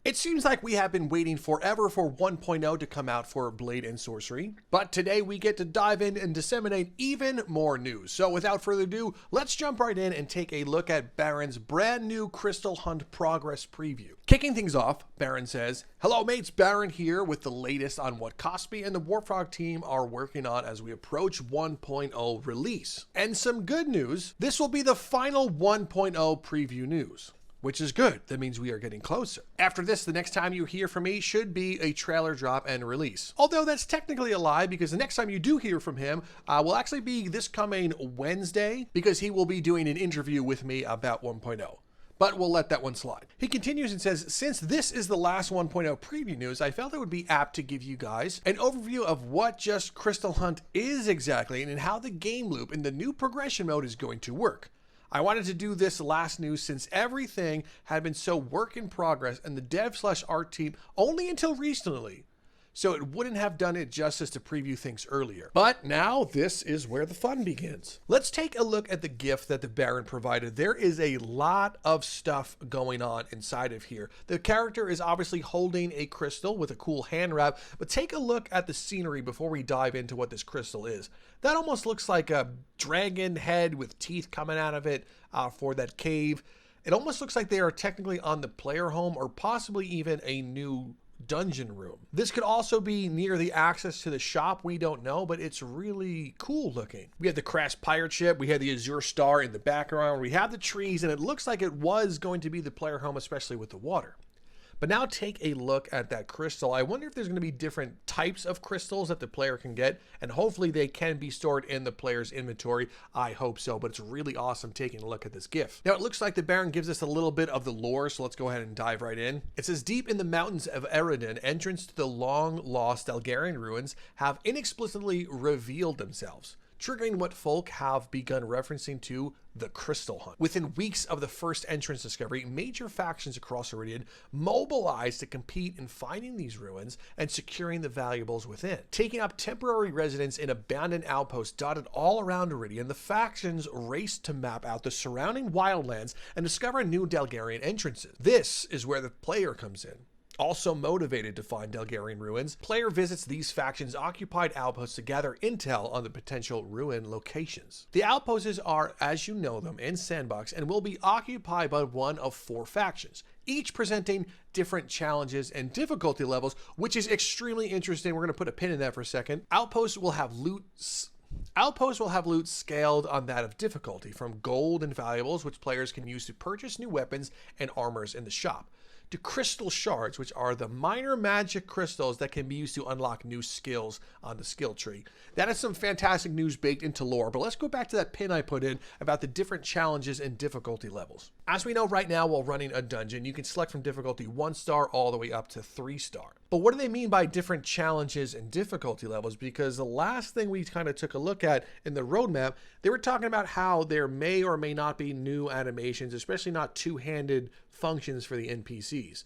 It seems like we have been waiting forever for 1.0 to come out for Blade and Sorcery, but today we get to dive in and disseminate even more news. So without further ado, let's jump right in and take a look at Baron's brand new Crystal Hunt progress preview. Kicking things off, Baron says, "Hello mates, Baron here with the latest on what Cosby and the Warfrog team are working on as we approach 1.0 release. And some good news, this will be the final 1.0 preview news. Which is good. That means we are getting closer. After this, the next time you hear from me should be a trailer drop and release. Although that's technically a lie, because the next time you do hear from him will actually be this coming Wednesday, because he will be doing an interview with me about 1.0. But we'll let that one slide." He continues and says, "Since this is the last 1.0 preview news, I felt it would be apt to give you guys an overview of what just Crystal Hunt is exactly and how the game loop in the new progression mode is going to work. I wanted to do this last news since everything had been so work in progress and the dev/art team only until recently, so it wouldn't have done it justice to preview things earlier. But now this is where the fun begins." Let's take a look at the GIF that the Baron provided. There is a lot of stuff going on inside of here. The character is obviously holding a crystal with a cool hand wrap, but take a look at the scenery before we dive into what this crystal is. That almost looks like a dragon head with teeth coming out of it for that cave. It almost looks like they are technically on the player home or possibly even a new dungeon room. This could also be near the access to the shop, we don't know, but it's really cool looking. We have the Crash pirate ship, we have the Azure Star in the background, we have the trees, and it looks like it was going to be the player home, especially with the water. But now take a look at that crystal. I wonder if there's going to be different types of crystals that the player can get, and hopefully they can be stored in the player's inventory. I hope so, but it's really awesome taking a look at this GIF. Now it looks like the Baron gives us a little bit of the lore, so let's go ahead and dive right in. It says, "Deep in the mountains of Eridan, entrance to the long-lost Dalgarian ruins have inexplicably revealed themselves, triggering what folk have begun referencing to the Crystal Hunt. Within weeks of the first entrance discovery, major factions across Iridian mobilized to compete in finding these ruins and securing the valuables within. Taking up temporary residence in abandoned outposts dotted all around Iridian, the factions raced to map out the surrounding wildlands and discover new Dalgarian entrances. This is where the player comes in. Also motivated to find Dalgarian ruins, player visits these factions' occupied outposts to gather intel on the potential ruin locations. The outposts are, as you know them, in Sandbox and will be occupied by one of 4 factions, each presenting different challenges and difficulty levels, which is extremely interesting. We're going to put a pin in that for a second. Outposts will have loot scaled on that of difficulty, from gold and valuables, which players can use to purchase new weapons and armors in the shop, to crystal shards, which are the minor magic crystals that can be used to unlock new skills on the skill tree. That is some fantastic news baked into lore, but let's go back to that pin I put in about the different challenges and difficulty levels. As we know right now, while running a dungeon, you can select from difficulty 1 star all the way up to 3 star. But what do they mean by different challenges and difficulty levels? Because the last thing we kind of took a look at in the roadmap, they were talking about how there may or may not be new animations, especially not two-handed functions for the NPCs.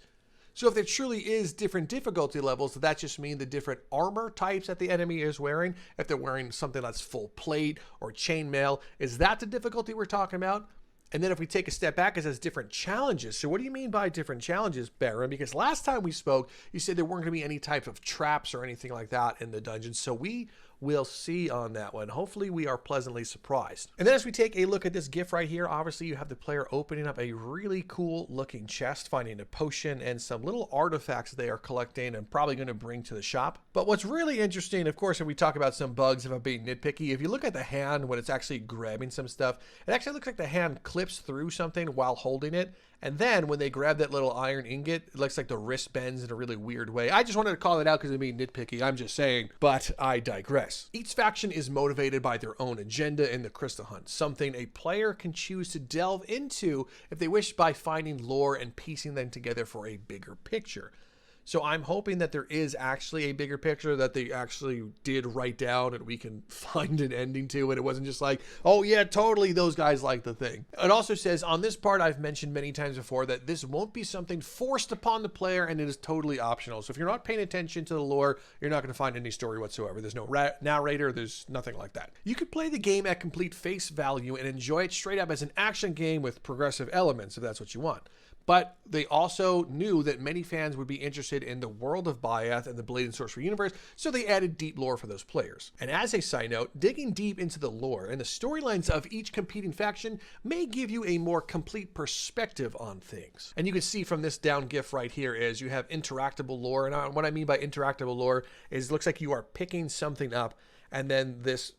So if there truly is different difficulty levels, does that just mean the different armor types that the enemy is wearing? If they're wearing something that's full plate or chainmail, is that the difficulty we're talking about? And then if we take a step back, it says different challenges. So what do you mean by different challenges, Baron? Because last time we spoke, you said there weren't going to be any type of traps or anything like that in the dungeon. So we will see on that one. Hopefully we are pleasantly surprised. And then as we take a look at this GIF right here, obviously you have the player opening up a really cool looking chest, finding a potion and some little artifacts they are collecting and probably going to bring to the shop. But what's really interesting, of course, if we talk about some bugs, if I'm being nitpicky, if you look at the hand when it's actually grabbing some stuff, it actually looks like the hand clips through something while holding it. And then when they grab that little iron ingot, it looks like the wrist bends in a really weird way. I just wanted to call it out because I'm being nitpicky. I'm just saying, but I digress. Each faction is motivated by their own agenda in the Crystal Hunt, something a player can choose to delve into if they wish by finding lore and piecing them together for a bigger picture. So I'm hoping that there is actually a bigger picture that they actually did write down and we can find an ending to it. It wasn't just like, oh yeah, totally, those guys like the thing. It also says on this part, I've mentioned many times before that this won't be something forced upon the player and it is totally optional. So if you're not paying attention to the lore, you're not going to find any story whatsoever. There's no narrator, there's nothing like that. You could play the game at complete face value and enjoy it straight up as an action game with progressive elements if that's what you want. But they also knew that many fans would be interested in the world of Byath and the Blade and Sorcery universe, so they added deep lore for those players. And as a side note, digging deep into the lore and the storylines of each competing faction may give you a more complete perspective on things. And you can see from this down GIF right here is you have interactable lore, and what I mean by interactable lore is it looks like you are picking something up, and then this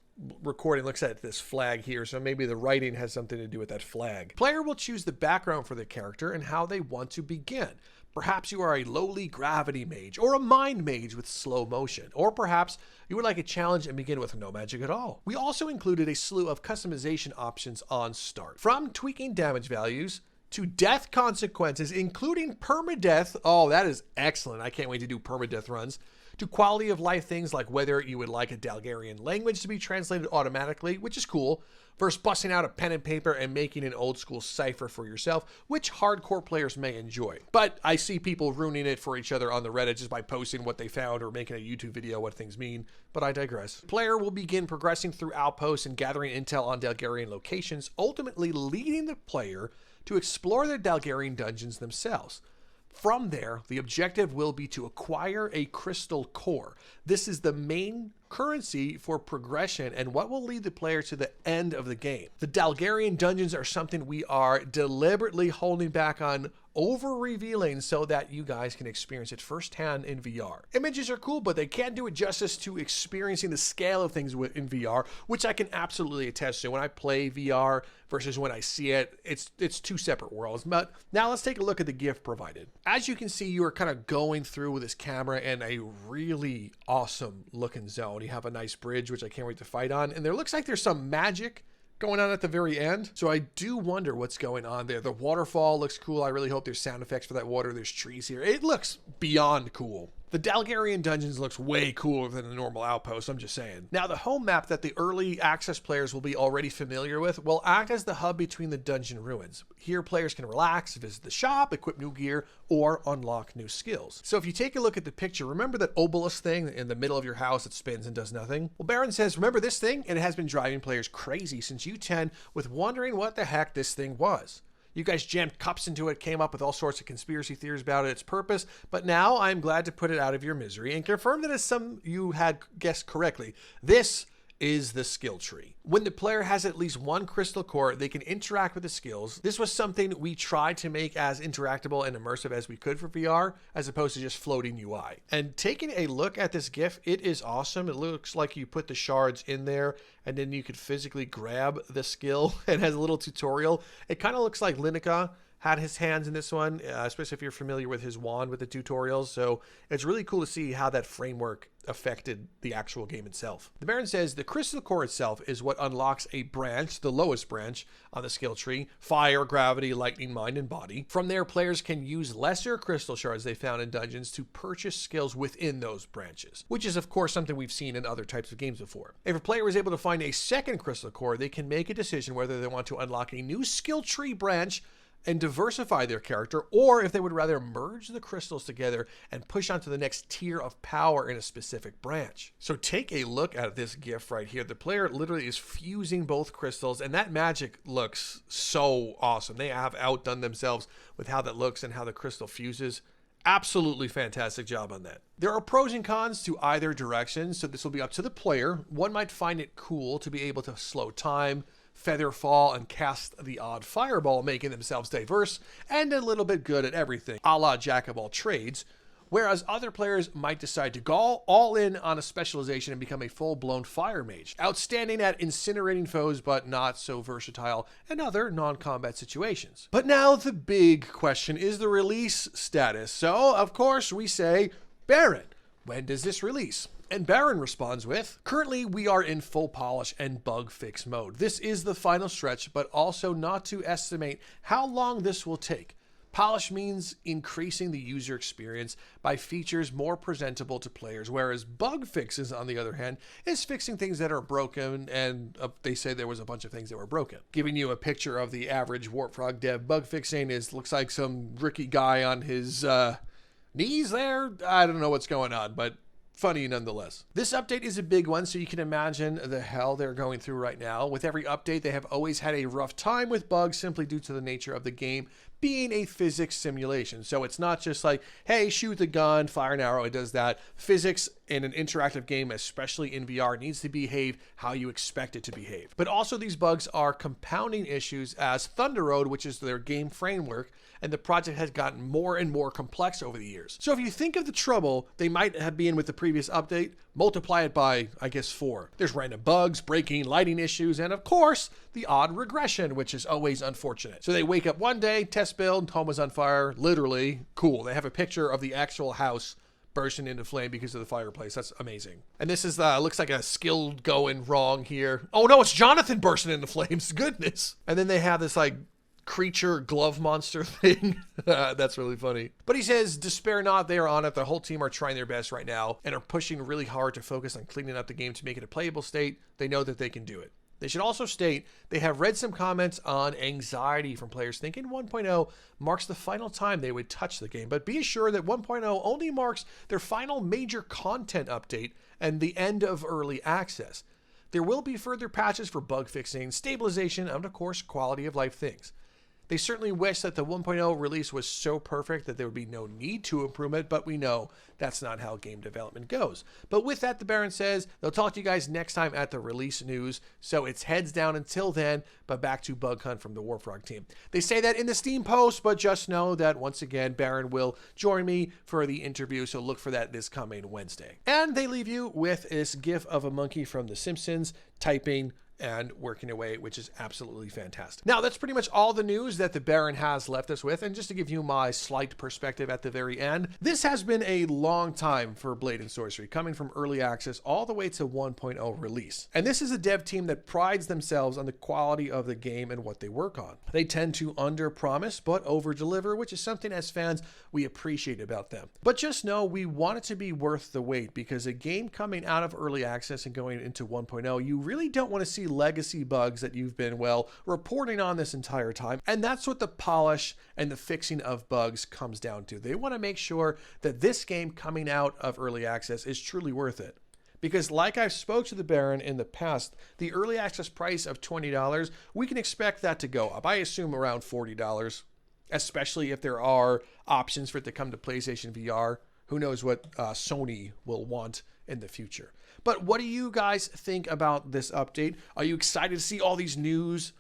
recording looks at this flag here, so maybe the writing has something to do with that flag. Player will choose the background for the character and how they want to begin. Perhaps you are a lowly gravity mage or a mind mage with slow motion, or perhaps you would like a challenge and begin with no magic at all. We also included a slew of customization options on start, from tweaking damage values to death consequences, including permadeath. Oh, that is excellent. I can't wait to do permadeath runs. To quality of life things like whether you would like a Dalgarian language to be translated automatically, which is cool, versus busting out a pen and paper and making an old school cipher for yourself, which hardcore players may enjoy. But I see people ruining it for each other on the Reddit just by posting what they found or making a YouTube video what things mean, but I digress. Player will begin progressing through Outposts and gathering intel on Dalgarian locations, ultimately leading the player to explore the Dalgarian dungeons themselves. From there, the objective will be to acquire a crystal core. This is the main currency for progression and what will lead the player to the end of the game. The Dalgarian dungeons are something we are deliberately holding back on over-revealing so that you guys can experience it firsthand in VR. Images are cool, but they can't do it justice to experiencing the scale of things in VR, which I can absolutely attest to. When I play VR versus when I see it, it's two separate worlds. But now let's take a look at the GIF provided. As you can see, you are kind of going through with this camera in a really awesome looking zone. You have a nice bridge, which I can't wait to fight on, and there looks like there's some magic going on at the very end. So I do wonder what's going on there. The waterfall looks cool. I really hope there's sound effects for that water. There's trees here. It looks beyond cool. The Dalgarian dungeons looks way cooler than the normal Outpost, I'm just saying. Now, the home map that the early access players will be already familiar with will act as the hub between the dungeon ruins. Here, players can relax, visit the shop, equip new gear, or unlock new skills. So if you take a look at the picture, remember that obelisk thing in the middle of your house that spins and does nothing? Well, Baron says, remember this thing? And it has been driving players crazy since U10 with wondering what the heck this thing was. You guys jammed cups into it, came up with all sorts of conspiracy theories about its purpose, but now I'm glad to put it out of your misery and confirm that as some you had guessed correctly, this is the skill tree. When the player has at least one crystal core, they can interact with the skills. This was something we tried to make as interactable and immersive as we could for VR, as opposed to just floating UI. And taking a look at this GIF, it is awesome. It looks like you put the shards in there and then you could physically grab the skill. It has a little tutorial. It kind of looks like Lineca had his hands in this one, especially if you're familiar with his wand with the tutorials. So it's really cool to see how that framework affected the actual game itself. The Baron says the crystal core itself is what unlocks a branch, the lowest branch on the skill tree: fire, gravity, lightning, mind, and body. From there, players can use lesser crystal shards they found in dungeons to purchase skills within those branches, which is of course something we've seen in other types of games before. If a player is able to find a second crystal core, they can make a decision whether they want to unlock a new skill tree branch and diversify their character, or if they would rather merge the crystals together and push on to the next tier of power in a specific branch. So take a look at this GIF right here. The player literally is fusing both crystals, and that magic looks so awesome. They have outdone themselves with how that looks and how the crystal fuses. Absolutely fantastic job on that. There are pros and cons to either direction, so this will be up to the player. One might find it cool to be able to slow time, feather fall, and cast the odd fireball, making themselves diverse and a little bit good at everything, a la jack of all trades, whereas other players might decide to go all in on a specialization and become a full-blown fire mage, outstanding at incinerating foes but not so versatile in other non-combat situations. But now the big question is the release status. So of course we say, Baron, when does this release? And Baron responds with, currently we are in full polish and bug fix mode. This is the final stretch, but also not to estimate how long this will take. Polish means increasing the user experience by features more presentable to players, whereas bug fixes, on the other hand, is fixing things that are broken, and they say there was a bunch of things that were broken. Giving you a picture of the average Warp Frog dev bug fixing looks like some Ricky guy on his knees there. I don't know what's going on, but funny nonetheless. This update is a big one, so you can imagine the hell they're going through right now. With every update, they have always had a rough time with bugs simply due to the nature of the game being a physics simulation. So it's not just like, hey, shoot the gun, fire an arrow, it does that. Physics in an interactive game, especially in VR, needs to behave how you expect it to behave. But also these bugs are compounding issues as Thunder Road, which is their game framework, and the project has gotten more and more complex over the years. So if you think of the trouble they might have been with the previous update, multiply it by, I guess, 4. There's random bugs, breaking, lighting issues, and of course, the odd regression, which is always unfortunate. So they wake up one day, test build, home is on fire, literally, cool. They have a picture of the actual house bursting into flame because of the fireplace. That's amazing. And this is, looks like a skill going wrong here. Oh no, it's Jonathan bursting into flames, goodness. And then they have this like creature glove monster thing. That's really funny. But he says, despair not, they are on it. The whole team are trying their best right now and are pushing really hard to focus on cleaning up the game to make it a playable state. They know that they can do it. They should also state they have read some comments on anxiety from players thinking 1.0 marks the final time they would touch the game, but be assured that 1.0 only marks their final major content update and the end of early access. There will be further patches for bug fixing, stabilization, and of course, quality of life things. They certainly wish that the 1.0 release was so perfect that there would be no need to improve it, but we know that's not how game development goes. But with that, the Baron says they'll talk to you guys next time at the release news, so it's heads down until then, but back to Bug Hunt from the Warfrog team. They say that in the Steam post, but just know that once again, Baron will join me for the interview, so look for that this coming Wednesday. And they leave you with this gif of a monkey from The Simpsons typing and working away, which is absolutely fantastic. Now, that's pretty much all the news that the Baron has left us with, and just to give you my slight perspective at the very end, this has been a long time for Blade and Sorcery, coming from early access all the way to 1.0 release. And this is a dev team that prides themselves on the quality of the game and what they work on. They tend to under-promise but over-deliver, which is something as fans we appreciate about them. But just know we want it to be worth the wait, because a game coming out of early access and going into 1.0, you really don't want to see legacy bugs that you've been, well, reporting on this entire time. And that's what the polish and the fixing of bugs comes down to. They want to make sure that this game coming out of early access is truly worth it. Because like I've spoke to the Baron in the past, the early access price of $20, we can expect that to go up. I assume around $40, especially if there are options for it to come to PlayStation VR. Who knows what Sony will want in the future. But what do you guys think about this update? Are you excited to see all these news?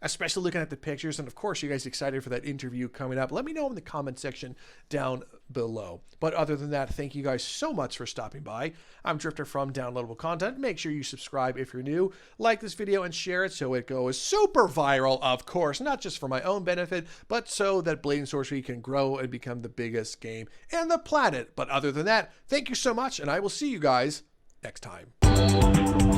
Especially looking at the pictures. And of course, you guys excited for that interview coming up. Let me know in the comment section down below. But other than that, thank you guys so much for stopping by. I'm Drifter from Downloadable Content. Make sure you subscribe if you're new. Like this video and share it so it goes super viral, of course. Not just for my own benefit, but so that Blade and Sorcery can grow and become the biggest game on the planet. But other than that, thank you so much, and I will see you guys next time.